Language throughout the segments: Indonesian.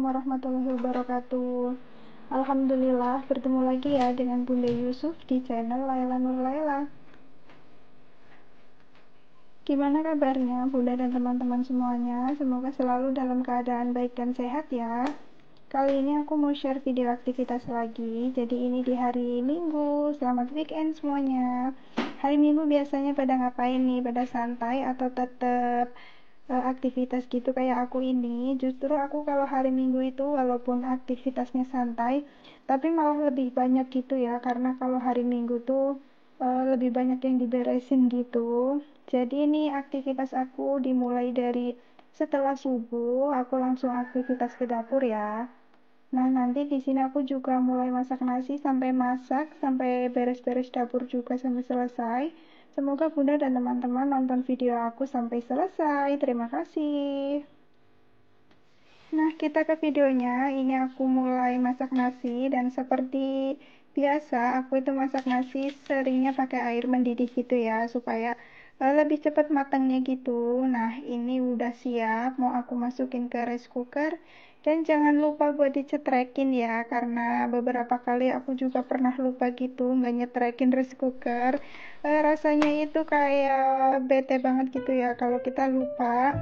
warahmatullahi wabarakatuh. Alhamdulillah bertemu lagi ya dengan Bunda Yusuf di channel Laila Nur Laila. Gimana kabarnya Bunda dan teman-teman semuanya? Semoga selalu dalam keadaan baik dan sehat ya. Kali ini aku mau share video aktivitas lagi. Jadi ini di hari Minggu. Selamat weekend semuanya. Hari Minggu biasanya pada ngapain nih? Pada santai atau tetap aktivitas gitu kayak aku ini? Justru aku kalau hari Minggu itu walaupun aktivitasnya santai, tapi malah lebih banyak gitu ya, karena kalau hari Minggu tuh lebih banyak yang diberesin gitu. Jadi ini aktivitas aku dimulai dari setelah subuh, aku langsung aktivitas ke dapur ya. Nah, nanti di sini aku juga mulai masak nasi sampai beres-beres dapur juga sampai selesai. Semoga Bunda dan teman-teman nonton video aku sampai selesai. Terima kasih. Nah, kita ke videonya. Ini aku mulai masak nasi dan seperti biasa, aku itu masak nasi seringnya pakai air mendidih gitu ya, supaya lebih cepat matangnya gitu. Nah, ini udah siap, mau aku masukin ke rice cooker. Dan jangan lupa buat dicetrekin ya, karena beberapa kali aku juga pernah lupa gitu, nggak nyetrekin rice cooker. Rasanya itu kayak bete banget gitu ya, kalau kita lupa.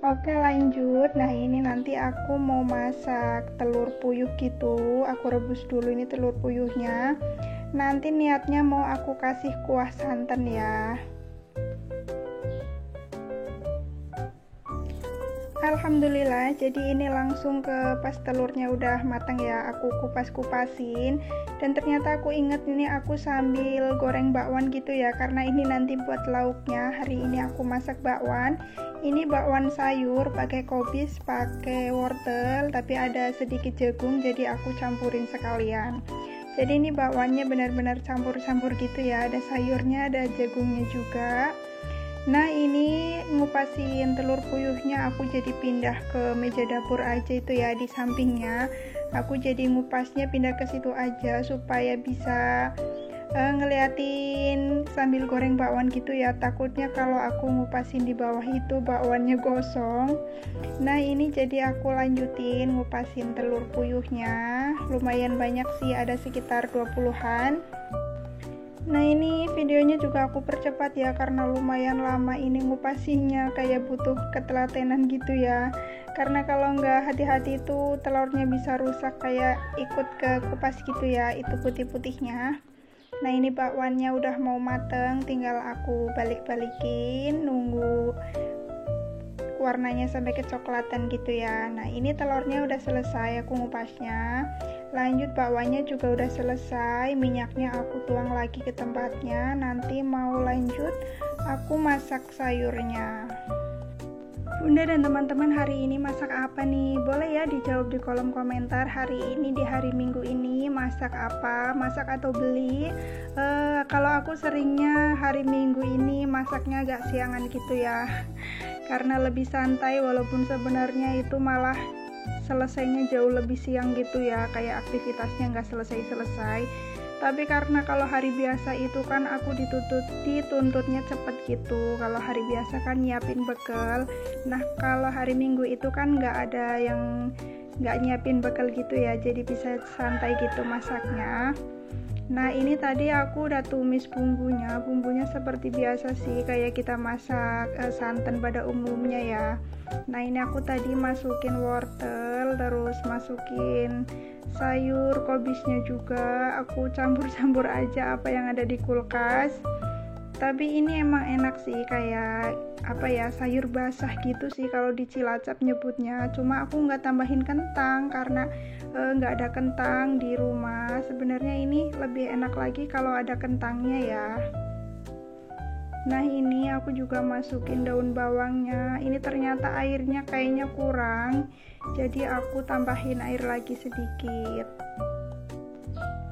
Oke, lanjut. Nah, ini nanti aku mau masak telur puyuh gitu. Aku rebus dulu ini telur puyuhnya. Nanti niatnya mau aku kasih kuah santan ya. Alhamdulillah, jadi ini langsung ke pas telurnya udah matang ya, aku kupas-kupasin. Dan ternyata aku inget ini aku sambil goreng bakwan gitu ya, karena ini nanti buat lauknya. Hari ini aku masak bakwan. Ini bakwan sayur, pakai kobis, pakai wortel, tapi ada sedikit jagung, jadi aku campurin sekalian. Jadi ini bakwannya benar-benar campur-campur gitu ya, ada sayurnya, ada jagungnya juga. Nah, ini ngupasin telur puyuhnya aku jadi pindah ke meja dapur aja itu ya, di sampingnya. Aku jadi ngupasnya pindah ke situ aja supaya bisa ngeliatin sambil goreng bakwan gitu ya. Takutnya kalau aku ngupasin di bawah itu bakwannya gosong. Nah, ini jadi aku lanjutin ngupasin telur puyuhnya. Lumayan banyak sih, ada sekitar 20-an. Nah, ini videonya juga aku percepat ya, karena lumayan lama ini ngupasinya, kayak butuh ketelatenan gitu ya. Karena kalau nggak hati-hati itu telurnya bisa rusak, kayak ikut ke kupas gitu ya, itu putih-putihnya. Nah, ini bakwannya udah mau mateng, tinggal aku balik-balikin, nunggu warnanya sampai kecoklatan gitu ya. Nah, ini telurnya udah selesai aku ngupasnya. Lanjut, bakwannya juga udah selesai, minyaknya aku tuang lagi ke tempatnya. Nanti mau lanjut aku masak sayurnya. Bunda dan teman-teman hari ini masak apa nih? Boleh ya dijawab di kolom komentar. Hari ini di hari Minggu ini masak apa? Masak atau beli? Kalau aku seringnya hari Minggu ini masaknya agak siangan gitu ya, karena lebih santai, walaupun sebenarnya itu malah selesainya jauh lebih siang gitu ya, kayak aktivitasnya nggak selesai-selesai. Tapi karena kalau hari biasa itu kan aku dituntutnya cepet gitu. Kalau hari biasa kan nyiapin bekal. Nah, kalau hari Minggu itu kan nggak ada yang nggak nyiapin bekal gitu ya, jadi bisa santai gitu masaknya. Nah, ini tadi aku udah tumis bumbunya seperti biasa sih, kayak kita masak santan pada umumnya ya. Nah, ini aku tadi masukin wortel, terus masukin sayur, kobisnya juga, aku campur-campur aja apa yang ada di kulkas. Tapi ini emang enak sih, kayak apa ya, sayur basah gitu sih kalau di Cilacap nyebutnya. Cuma aku nggak tambahin kentang karena nggak ada kentang di rumah. Sebenarnya ini lebih enak lagi kalau ada kentangnya ya. Nah, ini aku juga masukin daun bawangnya. Ini ternyata airnya kayaknya kurang, jadi aku tambahin air lagi sedikit.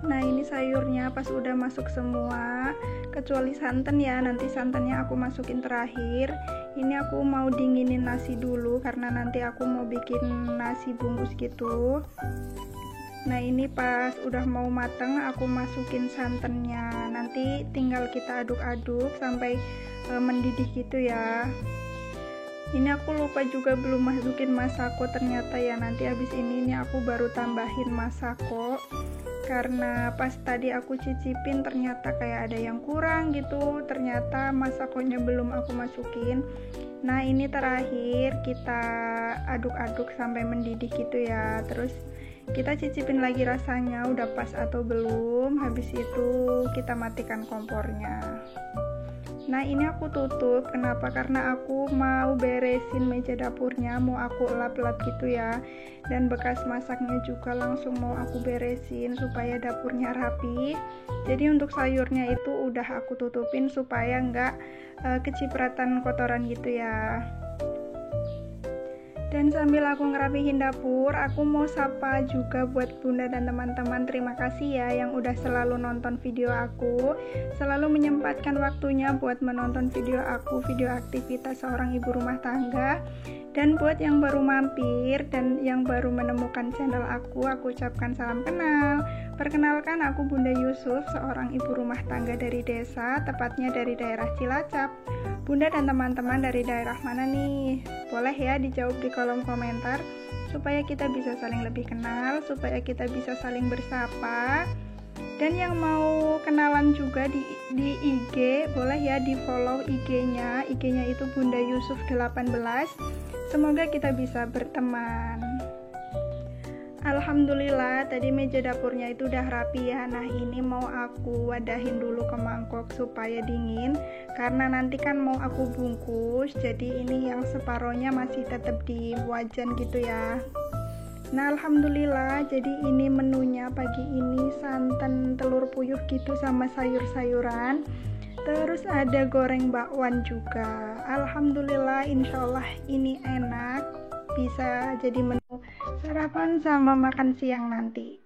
Nah, ini sayurnya pas udah masuk semua, kecuali santan ya, nanti santannya aku masukin terakhir. Ini aku mau dinginin nasi dulu karena nanti aku mau bikin nasi bungkus gitu. Nah, ini pas udah mau mateng aku masukin santannya. Nanti tinggal kita aduk-aduk sampai mendidih gitu ya. Ini aku lupa juga belum masukin masako ternyata ya, nanti habis ini aku baru tambahin masako, karena pas tadi aku cicipin ternyata kayak ada yang kurang gitu, ternyata masakonya belum aku masukin. Nah ini terakhir kita aduk-aduk sampai mendidih gitu ya, terus kita cicipin lagi rasanya udah pas atau belum, habis itu kita matikan kompornya. Nah ini aku tutup, kenapa? Karena aku mau beresin meja dapurnya, mau aku lap-lap gitu ya, dan bekas masaknya juga langsung mau aku beresin supaya dapurnya rapi. Jadi untuk sayurnya itu udah aku tutupin supaya nggak kecipratan kotoran gitu ya. Dan sambil aku ngerapihin dapur, aku mau sapa juga buat bunda dan teman-teman. Terima kasih ya yang udah selalu nonton video aku, selalu menyempatkan waktunya buat menonton video aku, video aktivitas seorang ibu rumah tangga. Dan buat yang baru mampir dan yang baru menemukan channel aku ucapkan salam kenal. Perkenalkan, aku Bunda Yusuf, seorang ibu rumah tangga dari desa, tepatnya dari daerah Cilacap. Bunda dan teman-teman dari daerah mana nih? Boleh ya dijawab di kolom komentar, supaya kita bisa saling lebih kenal, supaya kita bisa saling bersapa. Dan yang mau kenalan juga di IG, boleh ya di follow IG-nya. IG-nya itu Bunda Yusuf 18. Semoga kita bisa berteman. Alhamdulillah tadi meja dapurnya itu udah rapi ya. Nah ini mau aku wadahin dulu ke mangkok supaya dingin, karena nanti kan mau aku bungkus, jadi ini yang separohnya masih tetap di wajan gitu ya. Nah alhamdulillah, jadi ini menunya pagi ini santan telur puyuh gitu sama sayur-sayuran, terus ada goreng bakwan juga. Alhamdulillah, insyaallah ini enak, bisa jadi menu sarapan sama makan siang nanti.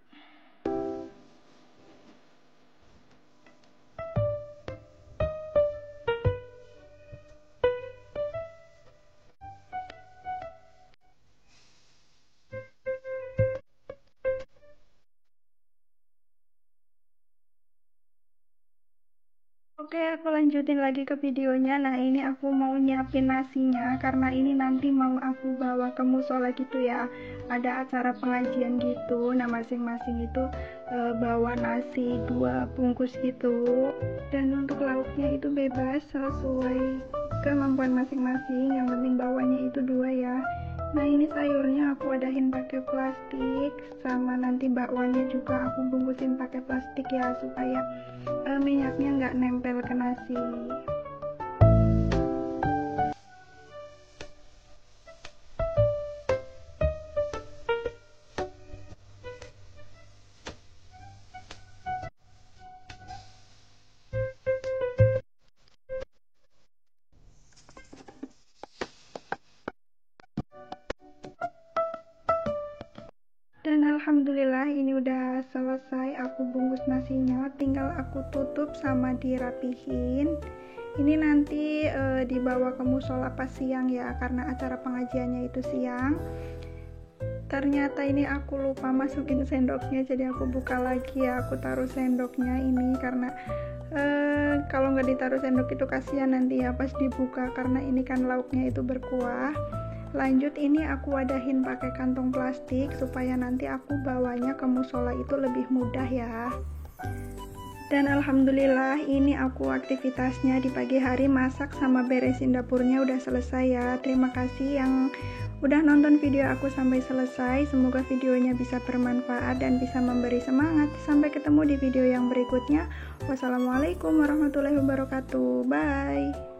Oke, aku lanjutin lagi ke videonya. Nah ini aku mau nyiapin nasinya, karena ini nanti mau aku bawa ke musola gitu ya, ada acara pengajian gitu. Nah masing-masing itu bawa nasi 2 bungkus gitu, dan untuk lauknya itu bebas sesuai kemampuan masing-masing, yang penting bawanya itu 2 ya. Nah ini sayurnya aku wadahin pakai plastik, sama nanti bakwannya juga aku bungkusin pakai plastik ya, supaya minyaknya nggak nempel ke nasi. Dan alhamdulillah ini udah selesai aku bungkus nasinya, tinggal aku tutup sama dirapihin. Ini nanti dibawa ke musola pas siang ya, karena acara pengajiannya itu siang. Ternyata ini aku lupa masukin sendoknya, jadi aku buka lagi ya, aku taruh sendoknya ini, karena kalau nggak ditaruh sendok itu kasihan nanti ya pas dibuka, karena ini kan lauknya itu berkuah. Lanjut, ini aku wadahin pakai kantong plastik supaya nanti aku bawanya ke musola itu lebih mudah ya. Dan alhamdulillah ini aku aktivitasnya di pagi hari, masak sama beresin dapurnya udah selesai ya. Terima kasih yang udah nonton video aku sampai selesai. Semoga videonya bisa bermanfaat dan bisa memberi semangat. Sampai ketemu di video yang berikutnya. Wassalamualaikum warahmatullahi wabarakatuh. Bye.